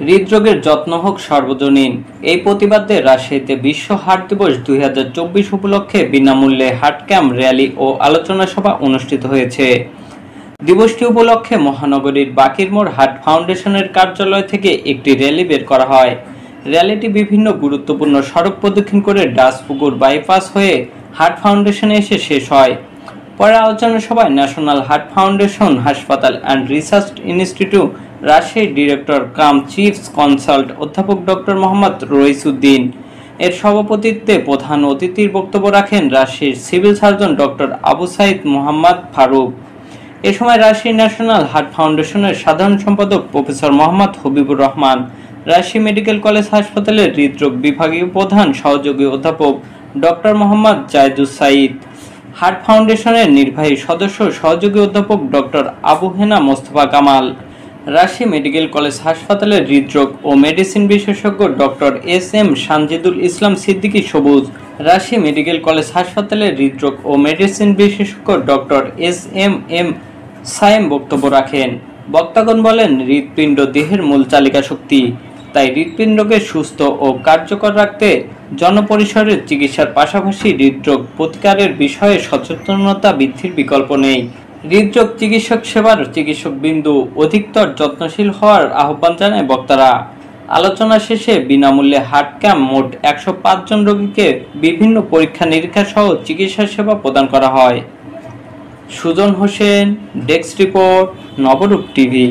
হৃদরোগের যত্ন হোক সর্বজনীন। এই প্রতিবাদে রাজশাহীতে বিশ্ব হার্ট দিবস 2024 উপলক্ষে বিনামূল্যে হার্ট ক্যাম্প, র্যালি ও আলোচনা সভা অনুষ্ঠিত হয়েছে। দিবসটি উপলক্ষে মহানগরীর বাকির মোড় হার্ট ফাউন্ডেশনের কার্যালয় থেকে একটি র্যালি বের করা হয়। র্যালিটি বিভিন্ন গুরুত্বপূর্ণ সড়ক প্রদক্ষিণ করে ডাচপুকুর বাইপাস হয়ে হার্ট ফাউন্ডেশনে এসে শেষ হয়। পরে আলোচনা সভায় ন্যাশনাল হার্ট ফাউন্ডেশন হাসপাতাল অ্যান্ড রিসার্চ ইনস্টিটিউট রাজশাহীর ডিরেক্টর কাম চিফ কনসাল্ট অধ্যাপক ডক্টর মোহাম্মদ রইসউদ্দিন এর সভাপতিত্বে প্রধান অতিথির বক্তব্য রাখেন রাজশাহীর civil surgeon doctor Abu Saeed Mohammad Faruk. এ সময় রাজশাহী ন্যাশনাল হার্ট ফাউন্ডেশনের সাধারণ সম্পাদক professor Mohammad Habibur Rahman, Rajshahi medical college হাসপাতালের হৃদরোগ বিভাগীয় প্রধান সহযোগী অধ্যাপক ডক্টর মোহাম্মদ জায়েদুস সাইদ, হার্ট ফাউন্ডেশনের নির্বাহী সদস্য সহযোগী অধ্যাপক doctor Abu Hena Mostafa Kamal, Rajshahi medical college হাসপাতালের হৃদরোগ ও মেডিসিন বিশেষজ্ঞ ডক্টর এস.এম. সানজিদুল ইসলাম সিদ্দিকী সবুজ, রাজশাহী মেডিকেল কলেজ হাসপাতালের হৃদরোগ ও মেডিসিন বিশেষজ্ঞ ডক্টর এস.এম.এম. সায়েম বক্তব্য রাখেন। বক্তাগণ বলেন, হৃৎপিণ্ড দেহের মূল চালিকা শক্তি, তাই হৃৎপিণ্ডকে সুস্থ ও কার্যকর রাখতে জনপরিসরের চিকিৎসার পাশাপাশি হৃদরোগ প্রতিকারের বিষয়ে সচেতনতা বৃদ্ধির বিকল্প নেই। হৃদরোগ চিকিৎসক সেবার চিকিৎসকবৃন্দু অধিকতর যত্নশীল হওয়ার আহ্বান জানায় বক্তারা। আলোচনা শেষে বিনামূল্যে হার্ট ক্যাম্প মোট 105 জন রোগীকে বিভিন্ন পরীক্ষা নিরীক্ষা সহ চিকিৎসা সেবা প্রদান করা হয়। সুজন হোসেন, ডেস্ক রিপোর্ট, নবরূপ টিভি।